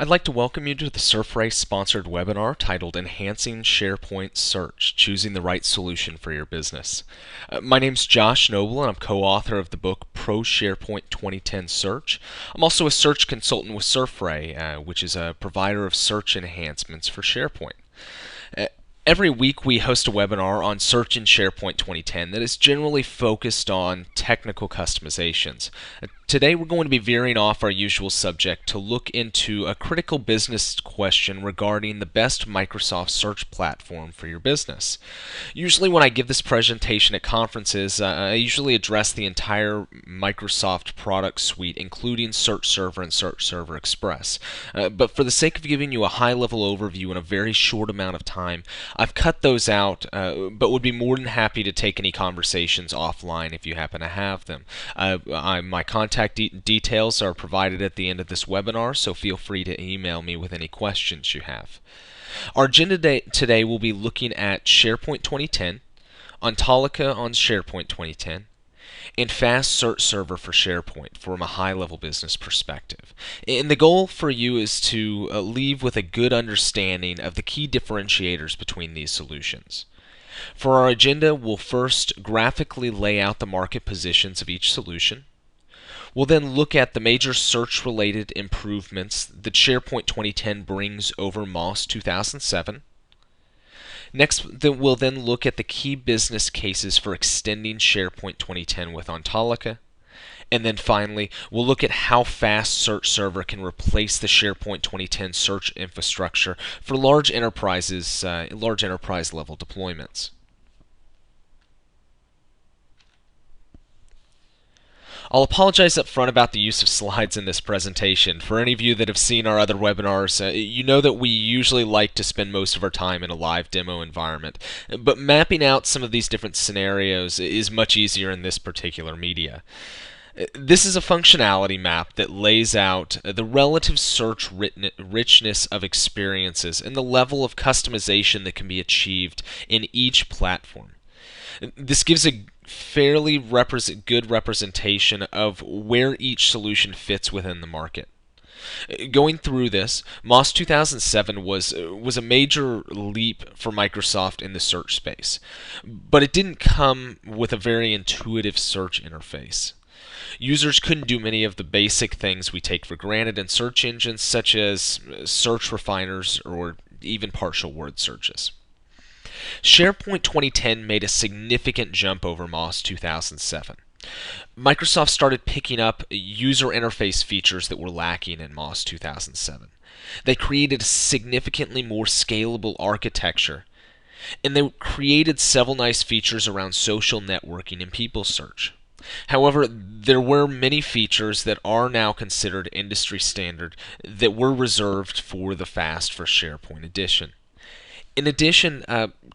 I'd like to welcome you to the Surfray sponsored webinar titled Enhancing SharePoint Search, Choosing the Right Solution for Your Business. My name's Josh Noble and I'm co-author of the book Pro SharePoint 2010 Search. I'm also a search consultant with Surfray, which is a provider of search enhancements for SharePoint. Every week we host a webinar on Search in SharePoint 2010 that is generally focused on technical customizations. Today we're going to be veering off our usual subject to look into a critical business question regarding the best Microsoft search platform for your business. Usually when I give this presentation at conferences, I usually address the entire Microsoft product suite, including Search Server and Search Server Express. But for the sake of giving you a high-level overview in a very short amount of time, I've cut those out, but would be more than happy to take any conversations offline if you happen to have them. My contact details are provided at the end of this webinar, so feel free to email me with any questions you have. Our agenda today will be looking at SharePoint 2010, Ontolica on SharePoint 2010, and Fast Search Server for SharePoint from a high-level business perspective. And the goal for you is to leave with a good understanding of the key differentiators between these solutions. For our agenda, we'll first graphically lay out the market positions of each solution. We'll then look at the major search-related improvements that SharePoint 2010 brings over MOS 2007. Next, we'll then look at the key business cases for extending SharePoint 2010 with Ontolica. And then finally, we'll look at how Fast Search Server can replace the SharePoint 2010 search infrastructure for large enterprise level deployments. I'll apologize up front about the use of slides in this presentation. For any of you that have seen our other webinars, you know that we usually like to spend most of our time in a live demo environment, but mapping out some of these different scenarios is much easier in this particular media. This is a functionality map that lays out the relative search richness of experiences and the level of customization that can be achieved in each platform. This gives a fairly good representation of where each solution fits within the market. Going through this, MOS 2007 was a major leap for Microsoft in the search space, but it didn't come with a very intuitive search interface. Users couldn't do many of the basic things we take for granted in search engines, such as search refiners or even partial word searches. SharePoint 2010 made a significant jump over MOS 2007. Microsoft started picking up user interface features that were lacking in MOS 2007. They created a significantly more scalable architecture, and they created several nice features around social networking and people search. However, there were many features that are now considered industry standard that were reserved for the Fast for SharePoint edition. In addition,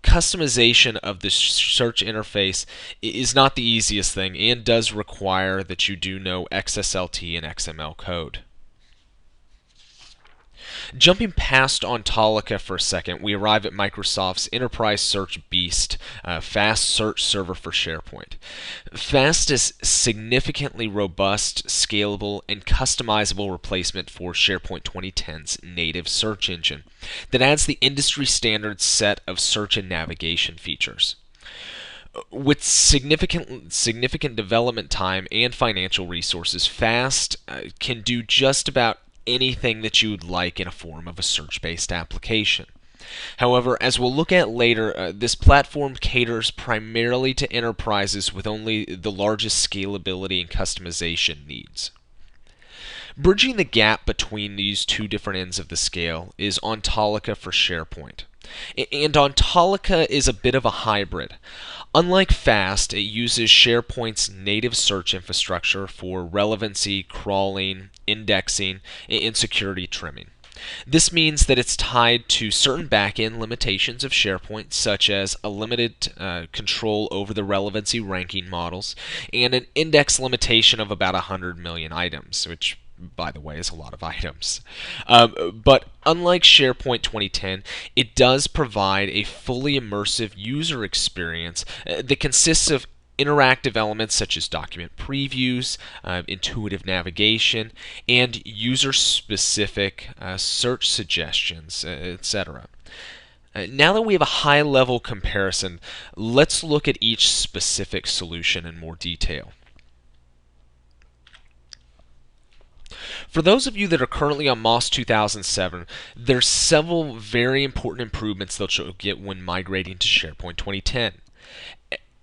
customization of the search interface is not the easiest thing and does require that you do know XSLT and XML code. Jumping past Ontolica for a second, we arrive at Microsoft's Enterprise Search Beast, Fast Search Server for SharePoint. Fast is significantly robust, scalable, and customizable replacement for SharePoint 2010's native search engine that adds the industry standard set of search and navigation features. With significant development time and financial resources, Fast can do just about anything that you would like in a form of a search-based application. However, as we'll look at later, this platform caters primarily to enterprises with only the largest scalability and customization needs. Bridging the gap between these two different ends of the scale is Ontolica for SharePoint. And Ontolica is a bit of a hybrid. Unlike Fast, it uses SharePoint's native search infrastructure for relevancy, crawling, indexing, and security trimming. This means that it's tied to certain back-end limitations of SharePoint, such as a limited control over the relevancy ranking models and an index limitation of about 100 million items, which, by the way, is a lot of items. But unlike SharePoint 2010, it does provide a fully immersive user experience that consists of interactive elements such as document previews, intuitive navigation, and user-specific search suggestions, etc. Now that we have a high-level comparison, let's look at each specific solution in more detail. For those of you that are currently on MOS 2007, there's several very important improvements that you'll get when migrating to SharePoint 2010.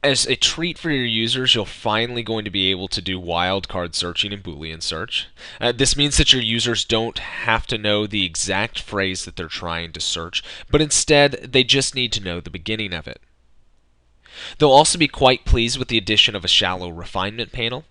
As a treat for your users, you're finally going to be able to do wildcard searching and Boolean search. This means that your users don't have to know the exact phrase that they're trying to search, but instead they just need to know the beginning of it. They'll also be quite pleased with the addition of a shallow refinement panel.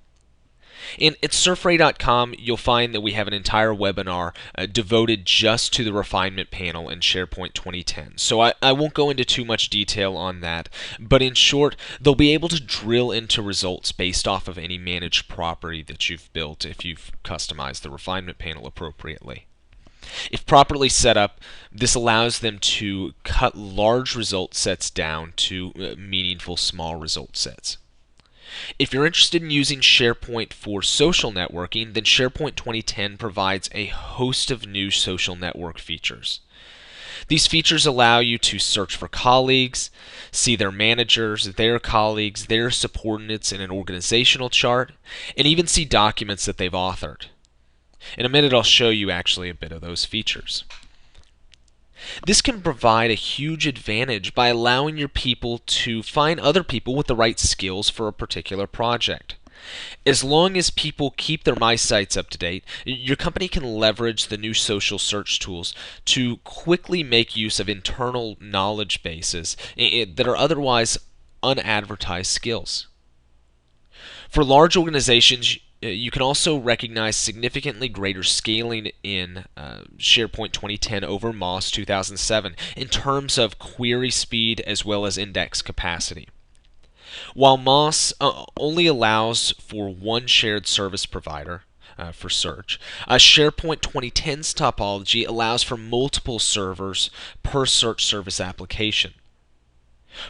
And at surfray.com, you'll find that we have an entire webinar devoted just to the refinement panel in SharePoint 2010. So I won't go into too much detail on that, but in short, they'll be able to drill into results based off of any managed property that you've built if you've customized the refinement panel appropriately. If properly set up, this allows them to cut large result sets down to meaningful small result sets. If you're interested in using SharePoint for social networking, then SharePoint 2010 provides a host of new social network features. These features allow you to search for colleagues, see their managers, their colleagues, their subordinates in an organizational chart, and even see documents that they've authored. In a minute, I'll show you actually a bit of those features. This can provide a huge advantage by allowing your people to find other people with the right skills for a particular project. As long as people keep their My Sites up to date, your company can leverage the new social search tools to quickly make use of internal knowledge bases that are otherwise unadvertised skills. For large organizations, you can also recognize significantly greater scaling in SharePoint 2010 over MOS 2007 in terms of query speed as well as index capacity. While MOS only allows for one shared service provider for search, SharePoint 2010's topology allows for multiple servers per search service application.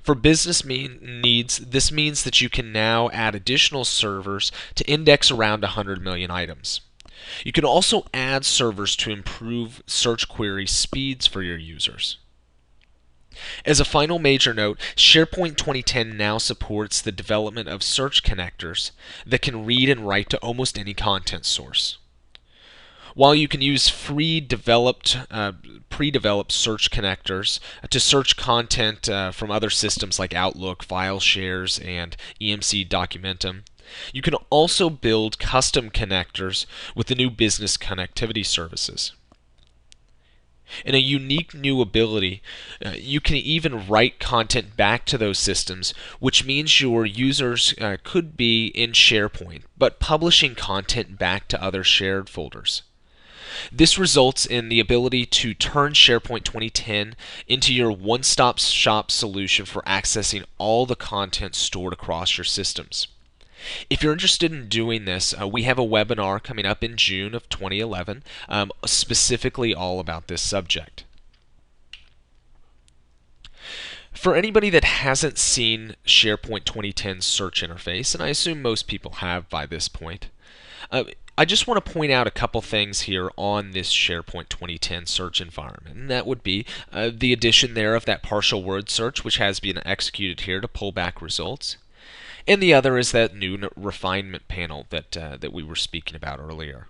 For business needs, this means that you can now add additional servers to index around 100 million items. You can also add servers to improve search query speeds for your users. As a final major note, SharePoint 2010 now supports the development of search connectors that can read and write to almost any content source. While you can use pre-developed search connectors to search content from other systems like Outlook, File Shares, and EMC Documentum, you can also build custom connectors with the new business connectivity services. In a unique new ability, you can even write content back to those systems, which means your users could be in SharePoint, but publishing content back to other shared folders. This results in the ability to turn SharePoint 2010 into your one-stop shop solution for accessing all the content stored across your systems. If you're interested in doing this, we have a webinar coming up in June of 2011 specifically all about this subject. For anybody that hasn't seen SharePoint 2010's search interface, and I assume most people have by this point, I just want to point out a couple things here on this SharePoint 2010 search environment, and that would be the addition there of that partial word search, which has been executed here to pull back results, and the other is that new refinement panel that we were speaking about earlier.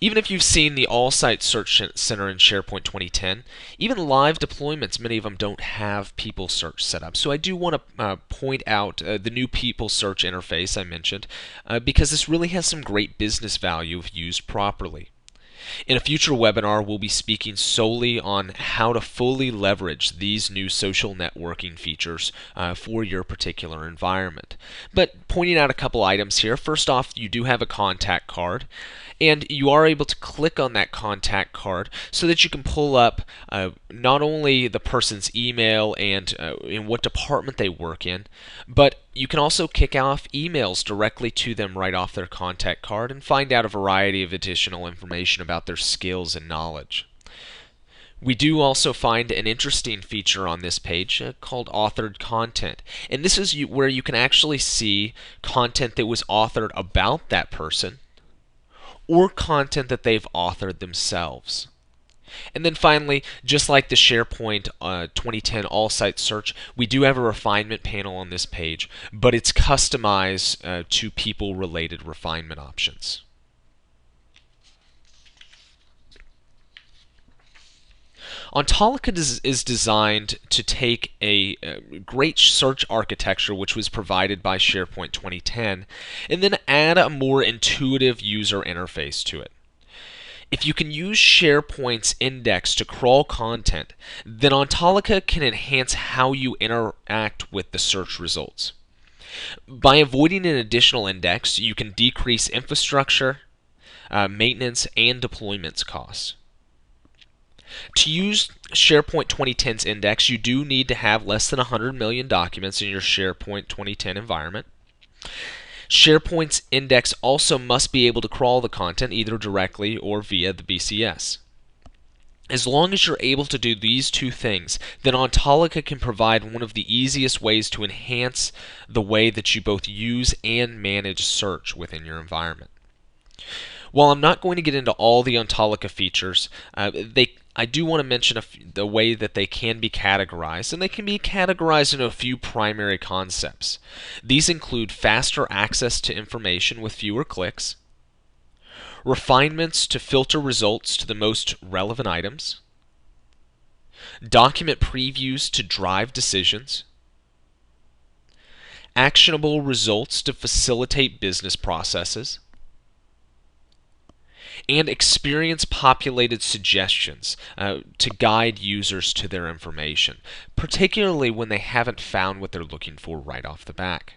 Even if you've seen the All-Site Search Center in SharePoint 2010, even live deployments, many of them don't have People Search set up. So I do want to point out the new People Search interface I mentioned, because this really has some great business value if used properly. In a future webinar, we'll be speaking solely on how to fully leverage these new social networking features for your particular environment. But pointing out a couple items here. First off, you do have a contact card, and you are able to click on that contact card so that you can pull up not only the person's email and in what department they work in, but you can also kick off emails directly to them right off their contact card and find out a variety of additional information about their skills and knowledge. We do also find an interesting feature on this page called authored content. And this is where you can actually see content that was authored about that person or content that they've authored themselves. And then finally, just like the SharePoint 2010 all-site search, we do have a refinement panel on this page, but it's customized to people-related refinement options. Ontolica is designed to take a great search architecture which was provided by SharePoint 2010 and then add a more intuitive user interface to it. If you can use SharePoint's index to crawl content, then Ontolica can enhance how you interact with the search results. By avoiding an additional index, you can decrease infrastructure, maintenance, and deployments costs. To use SharePoint 2010's index, you do need to have less than 100 million documents in your SharePoint 2010 environment. SharePoint's index also must be able to crawl the content either directly or via the BCS. As long as you're able to do these two things, then Ontolica can provide one of the easiest ways to enhance the way that you both use and manage search within your environment. While I'm not going to get into all the Ontolica features, I do want to mention the way that they can be categorized, and they can be categorized into a few primary concepts. These include faster access to information with fewer clicks, refinements to filter results to the most relevant items, document previews to drive decisions, actionable results to facilitate business processes, and experience-populated suggestions to guide users to their information, particularly when they haven't found what they're looking for right off the bat.